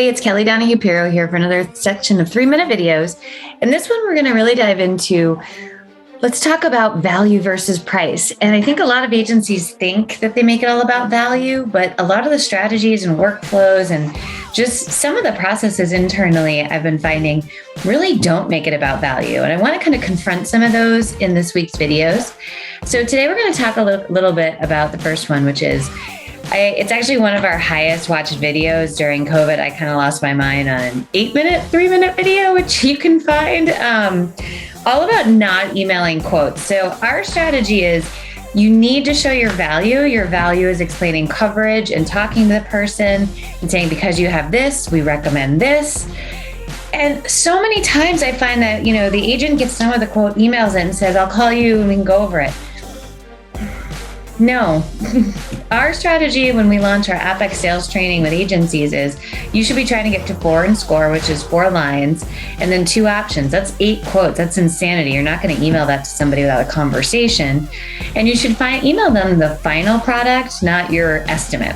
everybody, it's Kelly Donahue-Piro here for another section of 3-minute videos. And this one, we're going to really dive into, let's talk about value versus price. And I think a lot of agencies think that they make it all about value, but a lot of the strategies and workflows and just some of the processes internally I've been finding really don't make it about value. And I want to kind of confront some of those in this week's videos. So today we're going to talk a little bit about the first one, which is it's actually one of our highest watched videos during COVID. I kind of lost my mind on an 8-minute, 3-minute video, which you can find, all about not emailing quotes. So our strategy is you need to show your value. Your value is explaining coverage and talking to the person and saying, because you have this, we recommend this. And so many times I find that, the agent gets done with the quote, emails it and says, I'll call you and we can go over it. No. Our strategy when we launch our Apex sales training with agencies is you should be trying to get to 4 and score, which is 4 lines, and then 2 options. That's 8 quotes. That's insanity. You're not going to email that to somebody without a conversation. And you should email them the final product, not your estimate.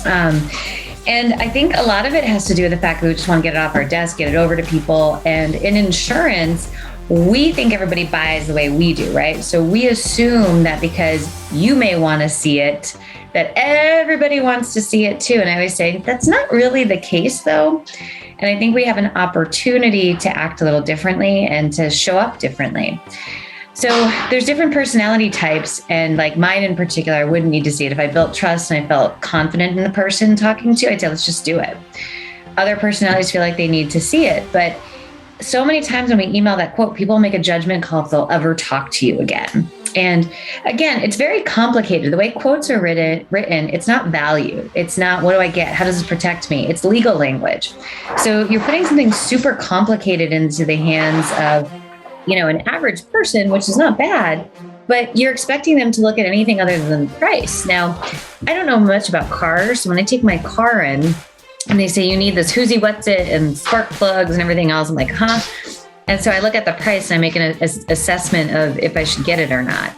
And I think a lot of it has to do with the fact that we just want to get it off our desk, get it over to people. And in insurance, we think everybody buys the way we do, right? So we assume that because you may want to see it, that everybody wants to see it too. And I always say, that's not really the case though. And I think we have an opportunity to act a little differently and to show up differently. So there's different personality types, and like mine in particular, I wouldn't need to see it. If I built trust and I felt confident in the person talking to, I'd say, let's just do it. Other personalities feel like they need to see it, but so many times when we email that quote, people make a judgment call if they'll ever talk to you again. And again, it's very complicated. The way quotes are written, it's not value. It's not, what do I get? How does this protect me? It's legal language. So you're putting something super complicated into the hands of, an average person, which is not bad, but you're expecting them to look at anything other than price. Now, I don't know much about cars. So when I take my car in, and they say, you need this who's what's it and spark plugs and everything else. I'm like, huh? And so I look at the price and I make an assessment of if I should get it or not.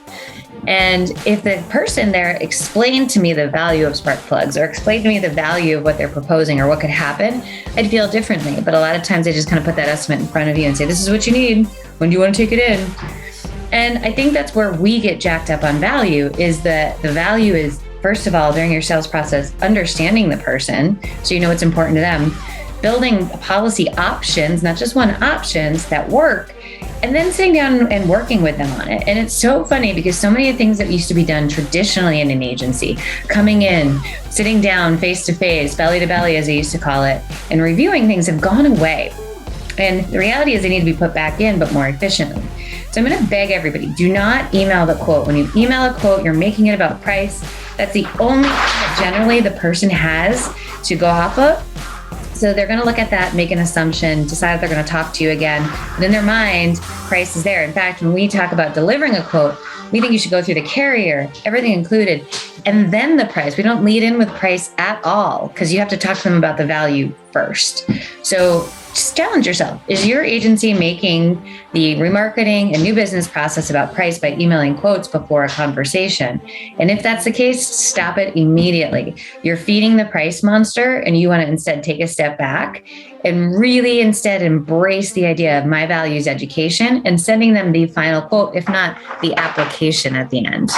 And if the person there explained to me the value of spark plugs or explained to me the value of what they're proposing or what could happen, I'd feel differently. But a lot of times they just kind of put that estimate in front of you and say, this is what you need. When do you want to take it in? And I think that's where we get jacked up on value, is that the value is, first of all, during your sales process, understanding the person so you know what's important to them, building policy options, not just one options that work, and then sitting down and working with them on it. And it's so funny because so many of the things that used to be done traditionally in an agency, coming in, sitting down face to face, belly to belly, as they used to call it, and reviewing things have gone away. And the reality is they need to be put back in, but more efficiently. So I'm going to beg everybody, do not email the quote. When you email a quote, you're making it about price. That's the only thing that generally the person has to go off of. So they're going to look at that, make an assumption, decide if they're going to talk to you again. But in their mind, price is there. In fact, when we talk about delivering a quote, we think you should go through the carrier, everything included, and then the price. We don't lead in with price at all because you have to talk to them about the value first. So just challenge yourself. Is your agency making the remarketing and new business process about price by emailing quotes before a conversation? And if that's the case, stop it immediately. You're feeding the price monster and you want to instead take a step back and really instead embrace the idea of my values education and sending them the final quote, if not the application at the end.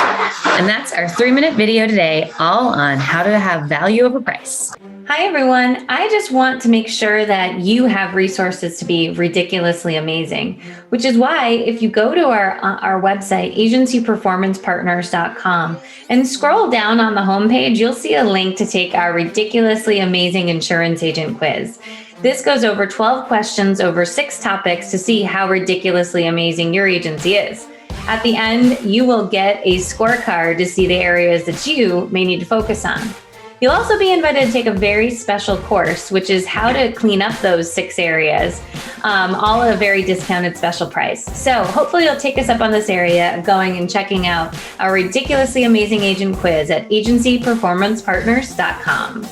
And that's our 3-minute video today, all on how to have value over price. Hi, everyone. I just want to make sure that you have resources to be ridiculously amazing, which is why if you go to our website, agencyperformancepartners.com, and scroll down on the homepage, you'll see a link to take our ridiculously amazing insurance agent quiz. This goes over 12 questions over 6 topics to see how ridiculously amazing your agency is. At the end, you will get a scorecard to see the areas that you may need to focus on. You'll also be invited to take a very special course, which is how to clean up those 6 areas, all at a very discounted special price. So hopefully you'll take us up on this area of going and checking out our ridiculously amazing agent quiz at agencyperformancepartners.com.